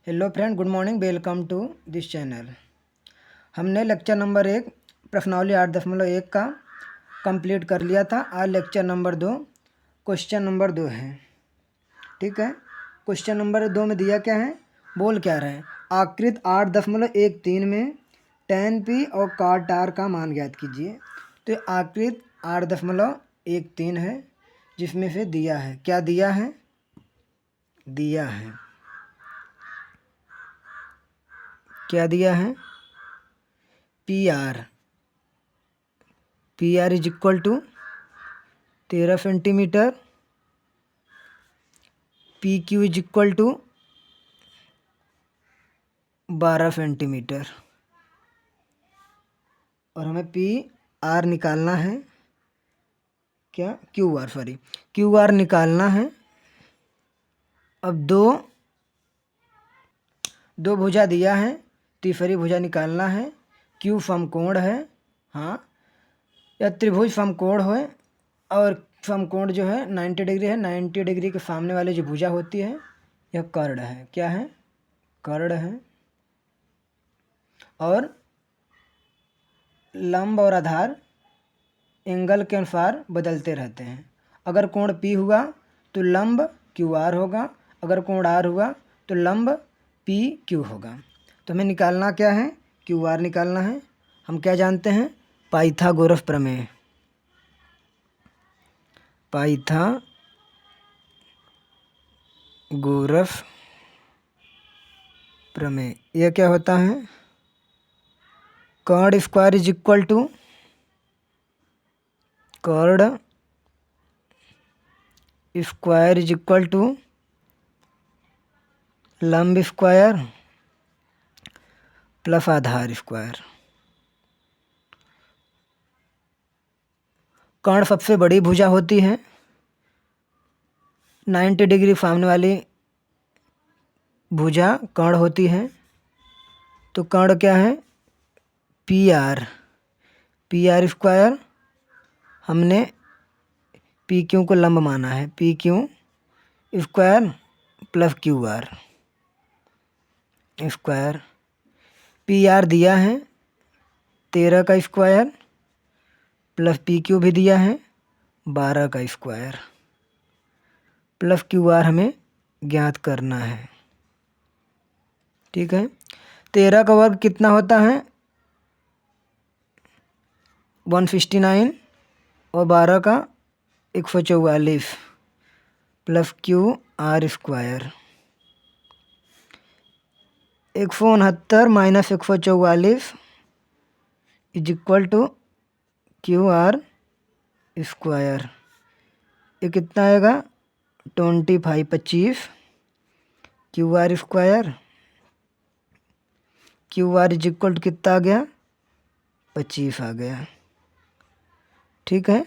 Hello friend, good morning, welcome to this channel. हमने lecture number 1 प्रश्नावली 8.1 का complete कर लिया था। आज लेक्चर नंबर 2 क्वेश्चन नंबर 2 है। ठीक है, क्वेश्चन नंबर 2 में दिया क्या है, बोल क्या रहे हैं, आकृत 8.13 में tan p और cot r का मान ज्ञात कीजिए। तो ये आकृत 8.13 है जिसमें से दिया है, क्या दिया है, दिया है, क्या दिया है, P R is equal to 13 centimetre, P Q is equal to 12 centimetre और हमें पी आर निकालना है, क्या Q R, sorry Q R निकालना है। अब दो भुजा दिया है, तीसरी भुजा निकालना है। क्यू समकोण है, हाँ, या त्रिभुज समकोण है और समकोण जो है 90 डिग्री है। 90 डिग्री के सामने वाली जो भुजा होती है यह कर्ण है, क्या है, कर्ण है। और लंब और आधार एंगल के अनुसार बदलते रहते हैं। अगर कोण P हुआ तो लंब QR होगा, अगर कोण R हुआ तो लंब PQ होगा। तो हमें निकालना क्या है, QR निकालना है। हम क्या जानते हैं, पाइथागोरस प्रमेय, पाइथागोरस प्रमेय। यह क्या होता है, कर्ण स्क्वायर इज इक्वल टू कर्ण स्क्वायर इज इक्वल टू लंब स्क्वायर प्लस आधार स्क्वायर। कर्ण सबसे बड़ी भुजा होती है, 90 डिग्री सामने वाली भुजा कर्ण होती है। तो कर्ण क्या है, पी आर स्क्वायर, हमने पी क्यू को लंब माना है, P Q square plus Q R square. P R दिया है 13 का स्क्वायर प्लस पी क्यू भी दिया है 12 का स्क्वायर प्लस क्यू आर हमें ज्ञात करना है। ठीक है, 13 का वर्ग कितना होता है, 169 और 12 का 144 plus Q R square 169 minus 144 is equal to Q R square. ये कितना आएगा, 25 Q R square, Q R is equal to कितना आ गया, 25 आ गया। ठीक है,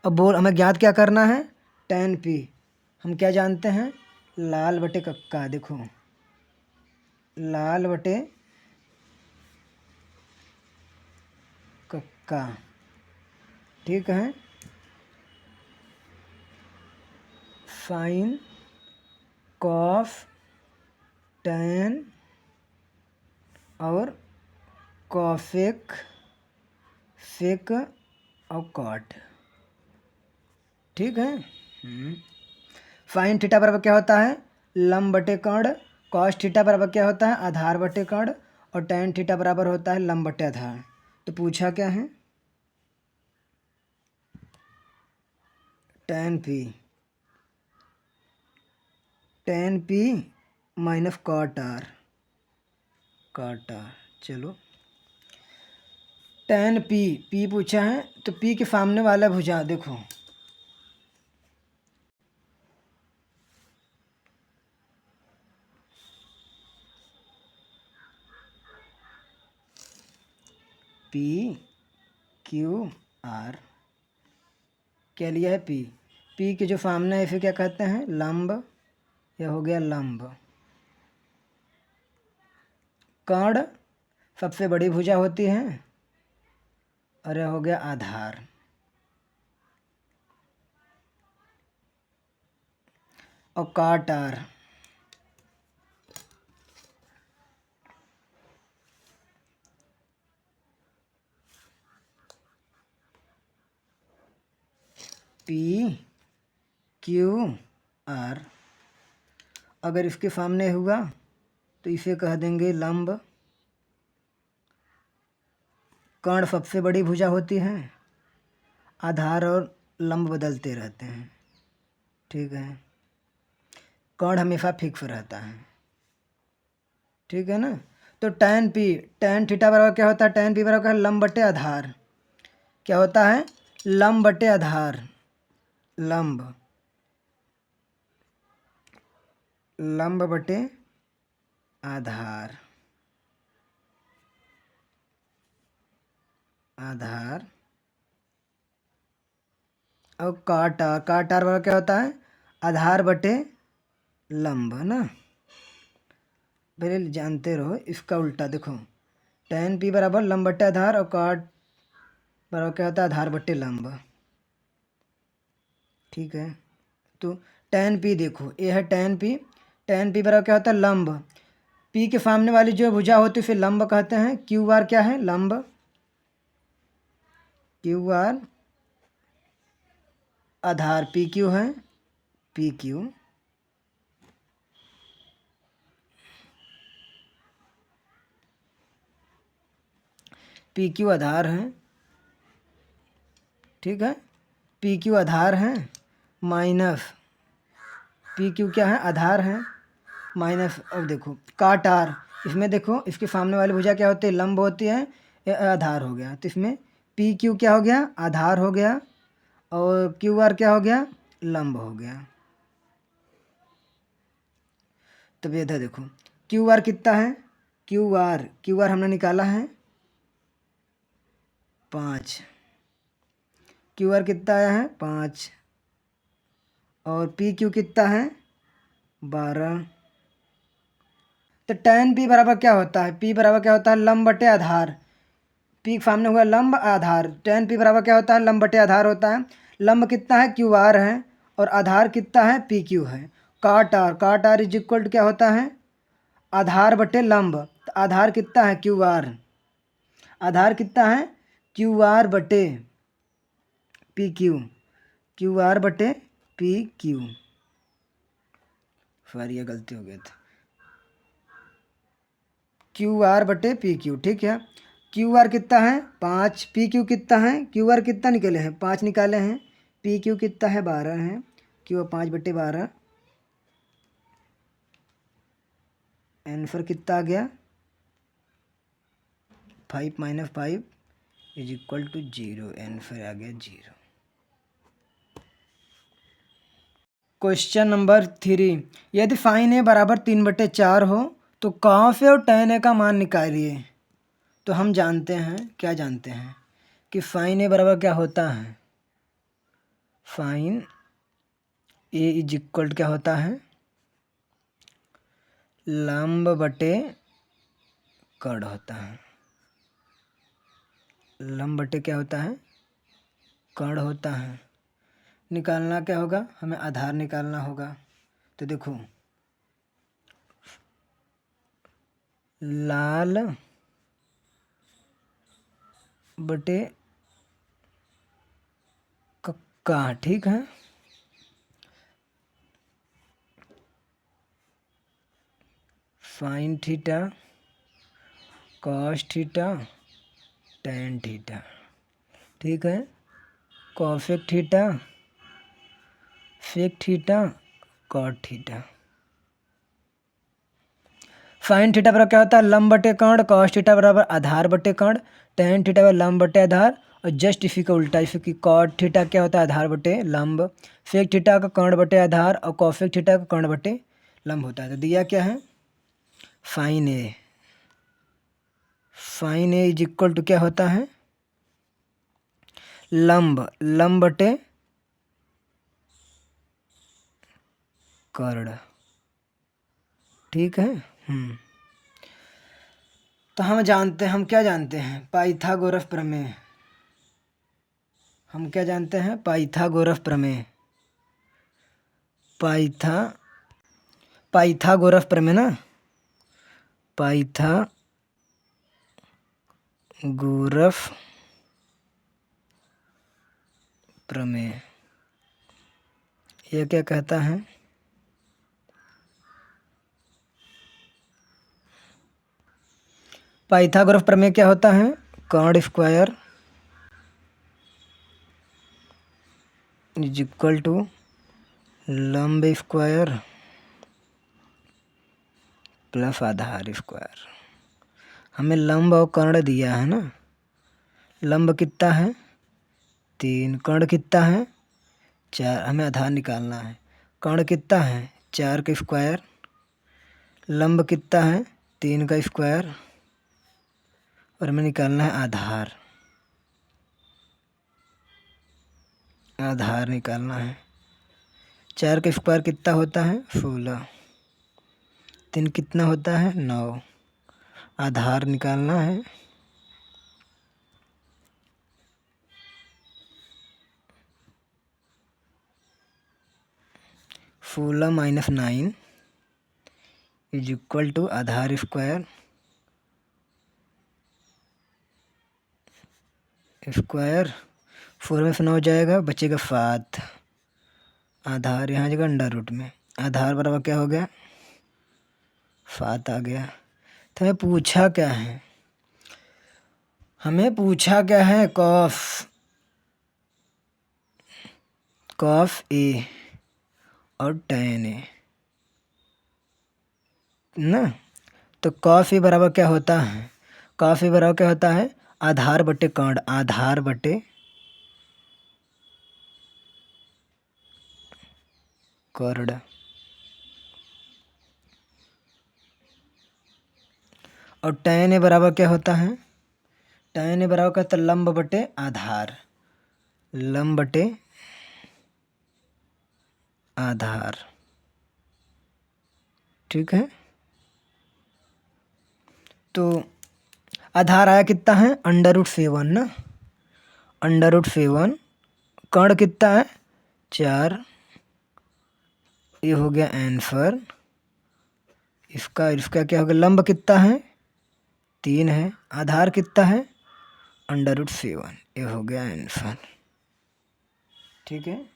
अब बोल हमें ज्ञात क्या करना है, tan p। हम क्या जानते हैं, लाल बटे कक्का, देखो लाल बटे कक्का। ठीक है, साइन कॉस tan और कॉसेक सेक और कॉट। ठीक है, साइन थीटा बराबर क्या होता है, लंब बटे कर्ण। कॉस थीटा बराबर क्या होता है, आधार बटे कर्ण। और tan थीटा बराबर होता है लंब बटे आधार। तो पूछा क्या है, tan p minus cot R. चलो tan p पूछा है तो p के सामने वाला भुजा देखो, p q r, क्या लिया है, p के जो सामने है इसे क्या कहते हैं, लंब। यह हो गया लंब। कर्ण सबसे बड़ी भुजा होती है और यह हो गया आधार। और काट आर, पी क्यू आर। अगर इसके सामने हुआ तो इसे कह देंगे लंब। कर्ण सबसे बड़ी भुजा होती है, आधार और लंब बदलते रहते हैं, ठीक है। कर्ण हमेशा फिक्स रहता है, ठीक है ना। तो tan p, tan थीटा बराबर क्या होता है, tan p बराबर क्या है, लंब बटे आधार। क्या होता है, लंब बटे आधार, लंब बटे आधार, और काट आर बराबर क्या होता है, आधार बटे लंब, है ना। पहले जानते रहो, इसका उल्टा देखो, tan p बराबर लंब बटे आधार और काट बराबर क्या होता है, आधार बटे लंब, ठीक है। तो tan p देखो, ये है tan p बराबर क्या होता है, लंब। p के सामने वाली जो भुजा होती है उसे लंब कहते हैं। क्यू आर क्या है, लंब, क्यू आर आधार पी क्यू है, पी क्यू, पी क्यू आधार है, ठीक है। पी क्यू आधार है, माइनस पी क्यू क्या है, आधार है, माइनस। अब देखो काट आर, इसमें देखो इसके सामने वाली भुजा क्या होती है, लंब होती है, ये आधार हो गया। तो इसमें पी क्यू क्या हो गया, आधार हो गया, और क्यू आर क्या हो गया, लंब हो गया। तब इधर देखो क्यू आर कितना है, क्यू आर हमने निकाला है 5, क्यू आर कितना आया है 5, और पी क्यू कितना है 12। तो tan p बराबर क्या होता है, p बराबर क्या होता है, लंब बटे आधार। p के सामने हुआ लंब, आधार, tan p बराबर क्या होता है, लंब बटे आधार होता है। लंब कितना है, क्यू आर है, और आधार कितना है, पी क्यू है। काट आर इज इक्वल टू क्या होता है, आधार बटे लंब। तो आधार कितना है, क्यू आर, आधार कितना है, क्यू आर बटे पी क्यू, क्यू आर बटे पी क्यू। सॉरी ये गलती हो गई थी, क्यू आर बटे पी क्यू, ठीक है। क्यू आर कितना है 5, पी क्यू कितना है, क्यू आर कितना निकले हैं 5 निकाले हैं, पी क्यू कितना है 12 है, क्यू 5 बटे 12। आंसर कितना आ गया, 5 minus 5 is equal to 0। Answer आ गया 0। क्वेश्चन नंबर 3, यदि फाइन ए बराबर 3/4 हो तो कॉस ए और tan ए का मान निकालिए। तो हम जानते हैं, क्या जानते हैं कि फाइन ए बराबर क्या होता है, फाइन ए इज इक्वल क्या होता है, लंब बटे कर्ण होता है, लंब बटे क्या होता है, कर्ण होता है। निकालना क्या होगा, हमें आधार निकालना होगा। तो देखो लाल बटे कक्का, ठीक है। Sine theta, cos theta, tan theta, ठीक है। Cosec theta, sec theta, cot theta. Sine theta बराबर क्या होता है, लंब बटे कर्ण, कॉस थीटा बराबर आधार बटे कर्ण, टैन थीटा बराबर लंब बटे आधार, और जस्ट इसी का उल्टा, इसी की कॉट थीटा क्या होता है, आधार बटे लंब, सेक थीटा का कर्ण बटे आधार, और कॉसेक थीटा का कर्ण बटे लंब होता है। तो दिया क्या है, sine A, sine A is equal to क्या होता है, लंब बटे कर्ण, ठीक है। तो हम जानते हैं, हम क्या जानते हैं, पाइथागोरस प्रमेय। हम क्या जानते हैं, पाइथागोरस प्रमेय, पाइथागोरस प्रमेय ना, पाइथागोरस प्रमेय। ये क्या कहता है? पाइथागोरस प्रमेय क्या होता है? कर्ण स्क्वायर इज इक्वल टू लंब स्क्वायर प्लस आधार स्क्वायर। हमें लंब और कर्ण दिया है ना। लंब कितना है? 3। कर्ण कितना है? 4। हमें आधार निकालना है। कर्ण कितना है? 4 का स्क्वायर। लंब कितना है? 3 का स्क्वायर। और हमें निकालना है आधार। आधार निकालना है। 4 का स्क्वायर कितना होता है? 16। 3 कितना होता है? 9। आधार निकालना है। सोलह माइनस 9 इज इक्वल टू आधार स्क्वायर स्क्वायर 4 में से 9 जाएगा, बचेगा 7। आधार यहाँ जगह अंडर रूट में। आधार बराबर क्या हो गया? 7 आ गया। तो हमें पूछा क्या है? हमें पूछा क्या है? कॉफ ए और tan ए ना। तो कॉफ ए बराबर क्या होता है? कॉफ ए बराबर क्या होता है? आधार बटे कर्ण। आधार बटे कर्ण। और tan ए बराबर क्या होता है? tan ए बराबर कहता है लंब बटे आधार। लंब बटे आधार। ठीक है। तो आधार आया कितना है? √7 ना। √7। कर्ण कितना है? 4। ये हो गया आंसर। इसका क्या हो गया? लंब कितना है? 3 है। आधार कितना है? √7। ये हो गया आंसर। ठीक है।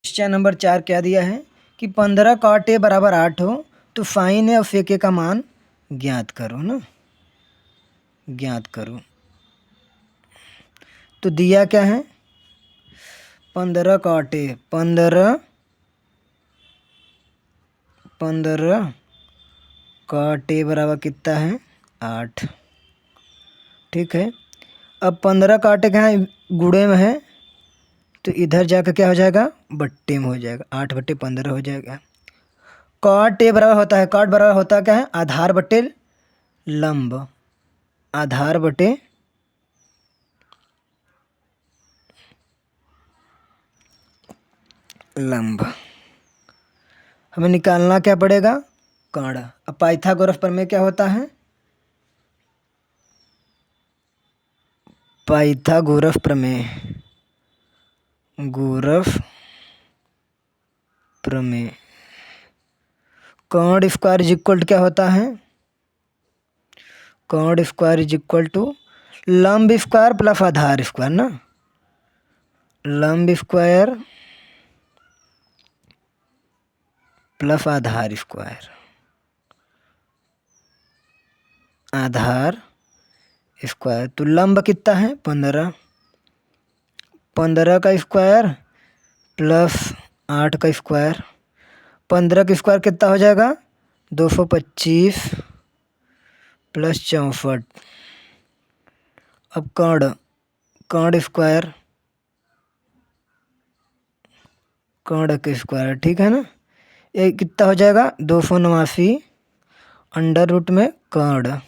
क्वेश्चन नंबर 4 क्या दिया है कि 15 cot A बराबर 8 हो तो फाइन ए और फेक ए का मान ज्ञात करो ना। ज्ञात करो। तो दिया क्या है? 15 cot A। 15 cot A बराबर कितना है? 8। ठीक है। अब 15 cot A कहाँ गुणे में है, तो इधर जाकर क्या हो जाएगा? बट्टे में हो जाएगा। 8/15 हो जाएगा। कॉट ए बराबर होता है, कॉट बराबर होता क्या है? आधार बटे लंब। आधार बटे लंब। हमें निकालना क्या पड़ेगा? कर्ण। अब पाइथागोरस प्रमेय क्या होता है? पाइथागोरस प्रमेय। गोरस प्रमेय। कर्ण स्क्वायर इज इक्वल टू क्या होता है? कर्ण स्क्वायर इज इक्वल टू लंब स्क्वायर प्लस आधार स्क्वायर ना। लंब स्क्वायर प्लस आधार स्क्वायर। आधार स्क्वायर। तो लंब कितना है? 15। 15 का स्क्वायर प्लस 8 का स्क्वायर। 15 का स्क्वायर कितना हो जाएगा? 225 प्लस 64। अब कर्ण स्क्वायर। कर्ण का स्क्वायर। ठीक है ना। ये कितना हो जाएगा? 289 अंडर रूट में कर्ण।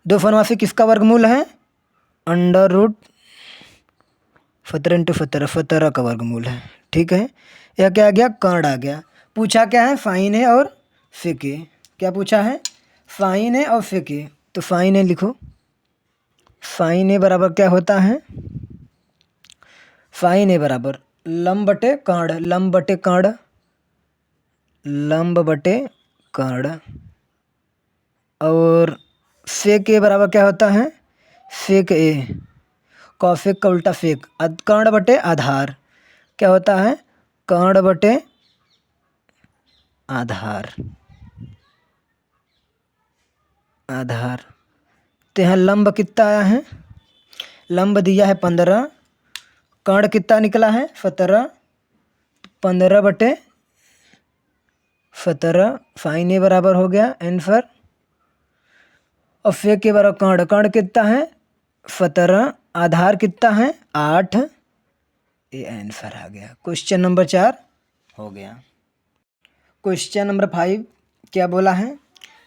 289 किसका वर्गमूल है? अंडर रूट 17 × 17 17 का वर्गमूल है। ठीक है। यह क्या आ गया? कर्ण आ गया। पूछा क्या है? फाइन है और फेक ए। क्या पूछा है? फाइन है और फेक ए। तो फाइन ए लिखो। फाइन ए बराबर क्या होता है? फाइन ए बराबर लंब बटे कर्ण। लंब बटे कर्ण। लंब बटे कर्ण। और फेक ए बराबर क्या होता है? फेक ए। कॉफेक का उल्टा फेक। कर्ण बटे आधार। क्या होता है, कर्ण बटे आधार। आधार तो यहाँ लंब कितना आया है, लंब दिया है 15, कर्ण कितना निकला है 17, 15/17, फाइन ए बराबर हो गया आंसर। और फेक के बराबर कर्ण, कर्ण कितना है 17, आधार कितना है 8, ये आंसर आ गया। क्वेश्चन नंबर 4 हो गया। क्वेश्चन नंबर 5 क्या बोला है,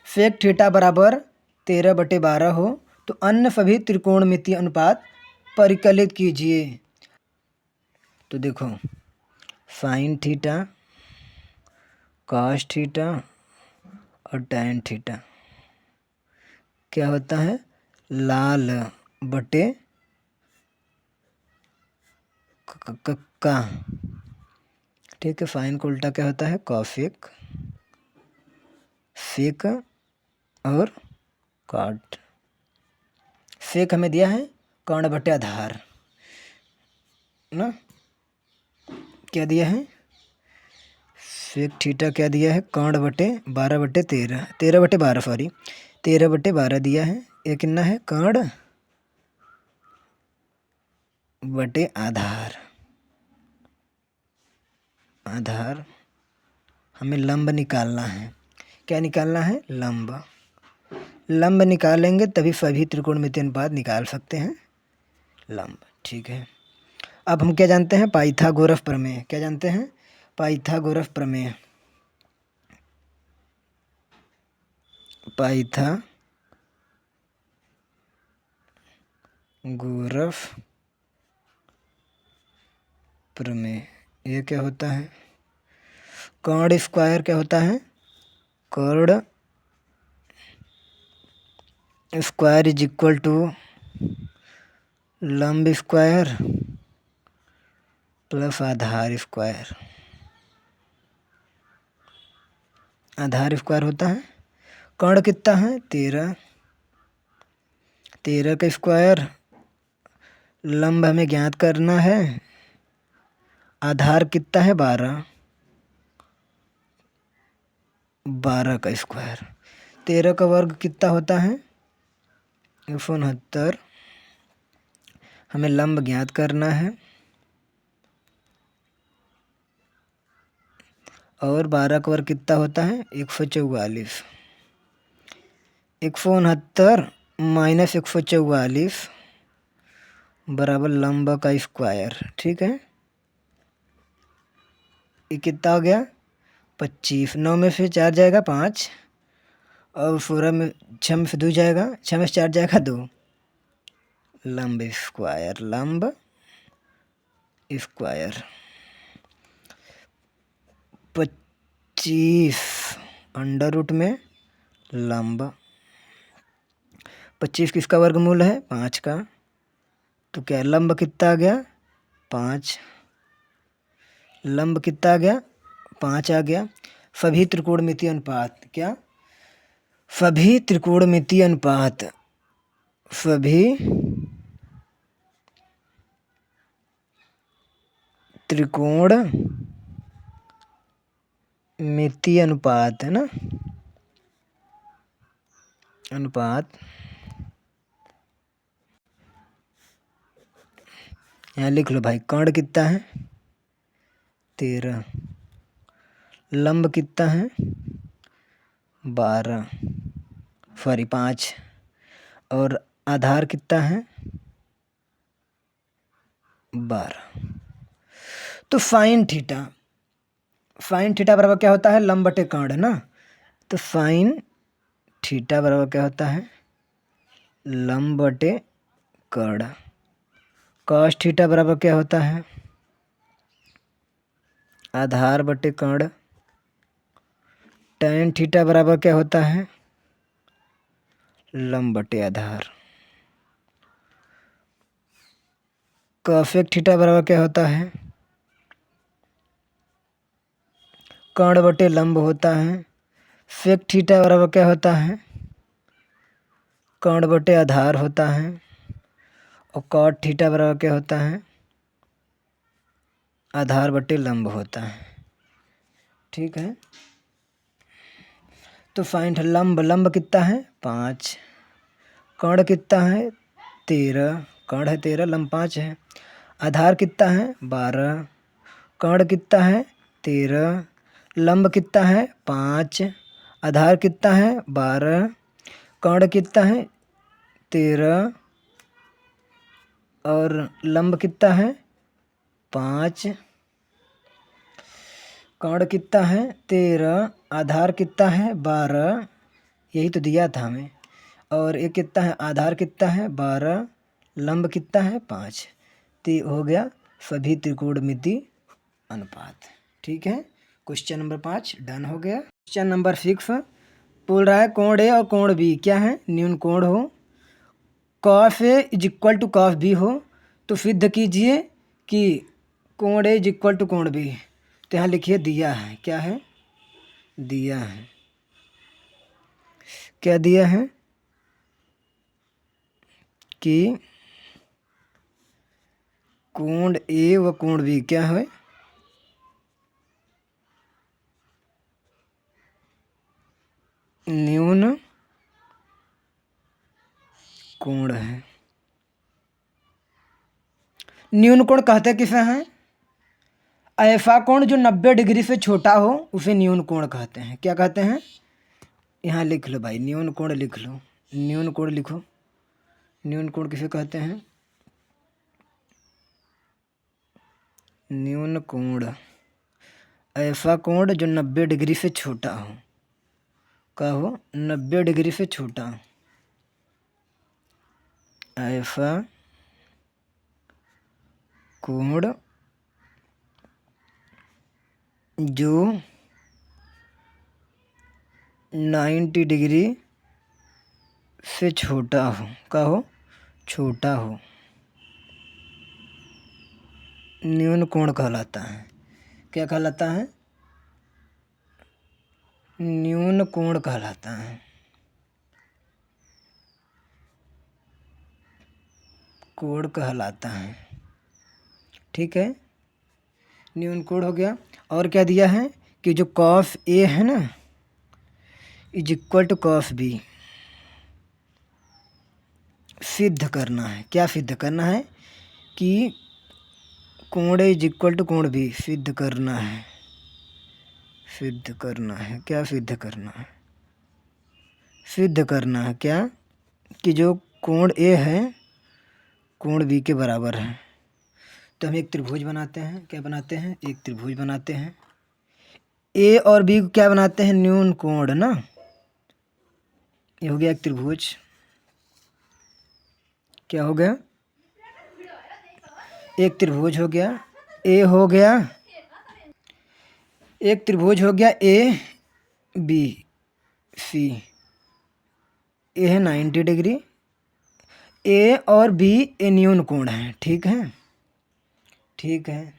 फेक थीटा बराबर 13/12 हो तो अन्य सभी त्रिकोणमितीय अनुपात परिकलित कीजिए। तो देखो साइन थीटा, कॉस थीटा और टैन थीटा क्या होता है, लाल बटे का, ठीक है। साइन का उल्टा क्या होता है, कॉसेक, सेक और कॉट। सेक हमें दिया है कर्ण बटे आधार ना, क्या दिया है, सेक थीटा क्या दिया है, कर्ण बटे 12/13, 13/12 सॉरी, 13/12 दिया है। ये कितना है, कर्ण बटे आधार। आधार हमें लंब निकालना है, क्या निकालना है, लंब। लंब निकालेंगे तभी सभी त्रिकोणमितीय अनुपात निकाल सकते हैं, लंब, ठीक है। अब हम क्या जानते हैं, पाइथागोरस प्रमेय, क्या जानते हैं, पाइथागोरस प्रमेय। पाइथागोरस प्रमेय ये क्या होता है, कर्ण स्क्वायर क्या होता है, कर्ण स्क्वायर इज इक्वल टू लंब स्क्वायर प्लस आधार स्क्वायर। आधार स्क्वायर होता है, कर्ण कितना है 13, 13 का स्क्वायर, लंब हमें ज्ञात करना है, आधार कितना है 12, 12 का स्क्वायर, 13 का वर्ग कितना होता है 169। हमें लंब ज्ञात करना है और 12 का वर्ग कितना होता है 144, 169 माइनस 144 बराबर लंब का स्क्वायर, ठीक है। ये कितना हो गया 25, 9 में से 4 जाएगा 5 और 16 में 6 में से 2 जाएगा, 6 में से 4 जाएगा 2, लंब स्क्वायर, लंब स्क्वायर 25 अंडर रूट में लंब, 25 किसका वर्गमूल है 5 का, तो क्या लंब कितना आ गया 5, लंब कितना आ गया 5 आ गया। सभी त्रिकोणमितीय अनुपात, क्या सभी त्रिकोणमितीय अनुपात, सभी त्रिकोणमितीय अनुपात है ना, अनुपात यहाँ लिख लो भाई, कर्ण कितना है 13, लंब कितना है 12 सॉरी 5 और आधार कितना है 12। तो साइन थीटा, साइन थीटा बराबर क्या होता है, लंब बटे कर्ण ना, तो साइन थीटा बराबर क्या होता है, लंब बटे कर्ण। कॉस थीटा बराबर क्या होता है, आधार बटे कर्ण। टैन थीटा बराबर क्या होता है, लंब बटे आधार। कॉसेक थीटा बराबर क्या होता है, कर्ण बटे लंब होता है। सेक थीटा बराबर क्या होता है, कर्ण बटे आधार होता है। और कॉट थीटा बराबर क्या होता है, आधार बटे लंब होता है, ठीक है। तो फाइंड लंब, लंब कितना है 5, कर्ण कितना है 13, कर्ण है 13, लंब 5 है। आधार कितना है 12, कर्ण कितना है 13, लंब कितना है 5, आधार कितना है 12, कर्ण कितना है 13 और लंब कितना है 5, कर्ण कितना है 13, आधार कितना है 12, यही तो दिया था हमें। और ये कितना है, आधार कितना है 12, लंब कितना है 5। तो हो गया सभी त्रिकोणमिति अनुपात, ठीक है। क्वेश्चन नंबर 5 डन हो गया। क्वेश्चन नंबर 6 बोल रहा है कोण ए और कोण बी क्या है, न्यून कोण हो, cos A is equal to cos B हो, तो सिद्ध कीजिए कि कोण ए इज इक्वल टू कोण बी। तो यहाँ लिखिए दिया है, क्या है, दिया है, क्या दिया है कि कोण ए व कोण बी क्या है, न्यून कोण है। न्यून कोण कहते किसे हैं, ऐसा कोण जो 90 डिग्री से छोटा हो उसे न्यून कोण कहते हैं। क्या कहते हैं, यहाँ लिख लो भाई, न्यून कोण लिख लो, न्यून कोण लिखो। न्यून कोण किसे कहते हैं, न्यून कोण ऐसा कोण जो 90 डिग्री से छोटा हो, क्या हो 90 डिग्री से छोटा, ऐसा कोण जो 90 डिग्री से छोटा हो, क्या हो छोटा हो, न्यून कोण कहलाता है। क्या कहलाता है, न्यून कोण कहलाता है। कोण कहलाता है, ठीक है, न्यून कोण हो गया। और क्या दिया है कि जो कॉस ए है ना is equal to cos B, सिद्ध करना है। क्या सिद्ध करना है कि कोण ए इज इक्वल टू कोण बी, सिद्ध करना है, सिद्ध करना है। क्या सिद्ध करना है, सिद्ध करना है क्या कि जो कोण ए है कोण बी के बराबर है। तो हम एक त्रिभुज बनाते हैं, क्या बनाते हैं, एक त्रिभुज बनाते हैं। ए और बी को क्या बनाते हैं, न्यून कोण ना, ये हो गया एक त्रिभुज। क्या हो गया, एक त्रिभुज हो गया, ए हो गया, एक त्रिभुज हो गया ए बी सी, ए है 90 डिग्री, ए और बी ए न्यून कोण है, ठीक है, ठीक है।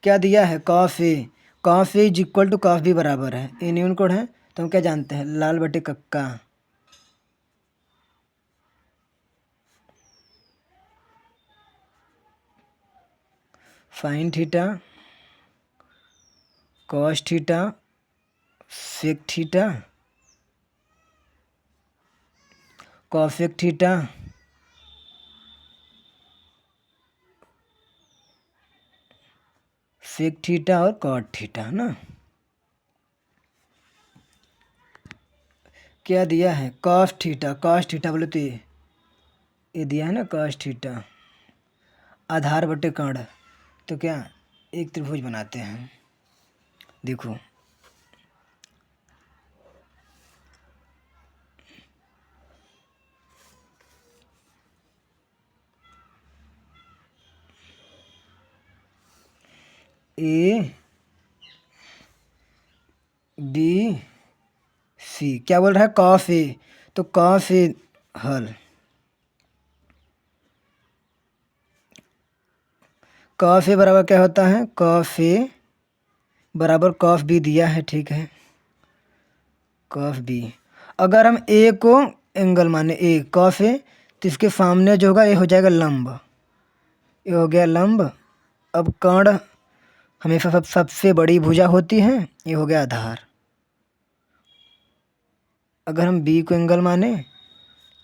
क्या दिया है, cos A, cos A is equal to cos B बराबर है, ए न्यून कोण है। तो हम क्या जानते हैं, लाल बटे कक्का, sine theta cos theta sec theta cosec theta sec theta और कॉट थीटा ना। क्या दिया है, कॉस थीटा, कॉस थीटा बोले तो ये दिया है ना कॉस थीटा, आधार बटे कर्ण। तो क्या एक त्रिभुज बनाते हैं, देखो ए बी सी, क्या बोल रहा है कॉस ए, तो कॉस ए हल, कॉस ए बराबर क्या होता है, कॉस ए बराबर कॉस बी दिया है, ठीक है, कॉस बी। अगर हम ए को एंगल माने ए कॉस ए, तो इसके सामने जो होगा ये हो जाएगा लंब, ये हो गया लंब, अब कर्ण हमेशा सबसे बड़ी भुजा होती है, ये हो गया आधार। अगर हम बी को एंगल माने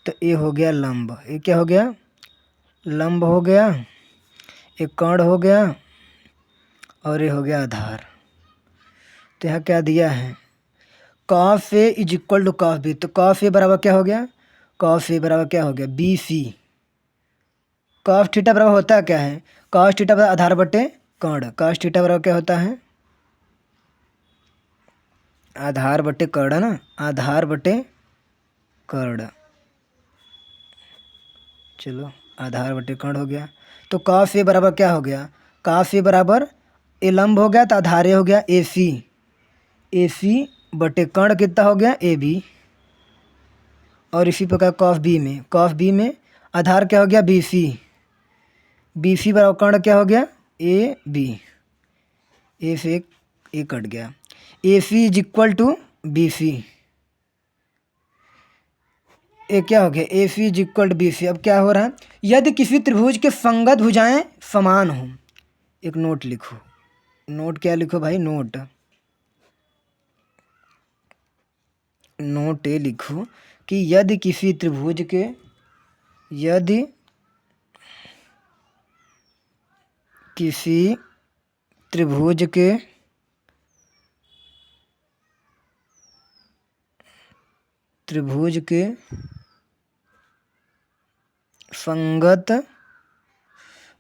तो ये हो गया लंब, ये क्या हो गया, लंब हो गया, एक कर्ण हो गया और ये हो गया आधार। तो यहाँ क्या दिया है, cos A is equal to cos B, तो कॉस ए बराबर क्या हो गया, कॉस ए बराबर क्या हो गया, बी सी। कॉस थीटा बराबर होता क्या है, कॉस थीटा बराबर आधार बटे कर्ण, कॉस थीटा बराबर क्या होता है, आधार बटे कर्ण ना, आधार बटे कर्ण। चलो आधार बटे कर्ण हो गया। तो कॉस ए बराबर क्या हो गया, कॉस ए बराबर ए लंब हो गया तो आधार ए हो गया ए सी, ए सी बटे कर्ण कितना हो गया ए बी। और इसी प्रकार कॉस बी में, कॉस बी में आधार क्या हो गया बी सी, बी सी बराबर कर्ण क्या हो गया ए बी, ए से एक ए कट गया, A C is equal to B C, ए क्या हो गया A C is equal to B C. अब क्या हो रहा है, यदि किसी त्रिभुज के संगत भुजाएं समान हो, एक नोट लिखो, नोट क्या लिखो भाई, नोट, नोट ए लिखो कि यदि किसी त्रिभुज के, यदि किसी त्रिभुज के संगत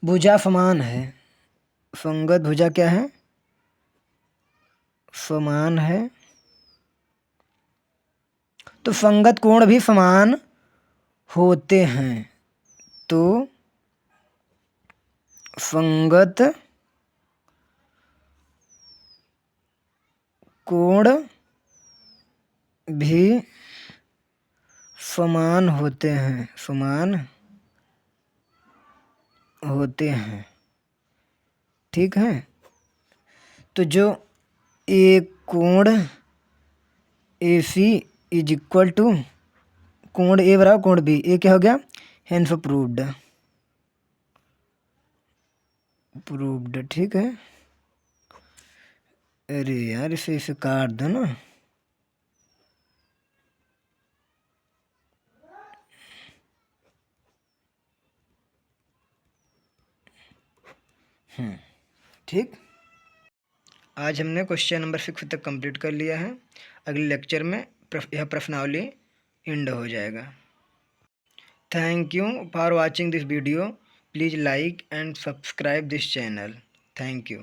भुजा समान है, संगत भुजा क्या है, समान है, तो संगत कोण भी समान होते हैं, तो संगत कोण भी समान होते हैं, समान होते हैं, ठीक है। तो जो एक कोण ए सी इज इक्वल टू कोण ए बराबर कोण बी, ए क्या हो गया, हेंस प्रूव्ड, प्रूव्ड, ठीक है। अरे यार इसे काट दो ना, ठीक। आज हमने क्वेश्चन नंबर 6 तक कंप्लीट कर लिया है। अगले लेक्चर में यह प्रश्नावली एंड हो जाएगा। Thank you for watching this video, please like and subscribe this channel, thank you.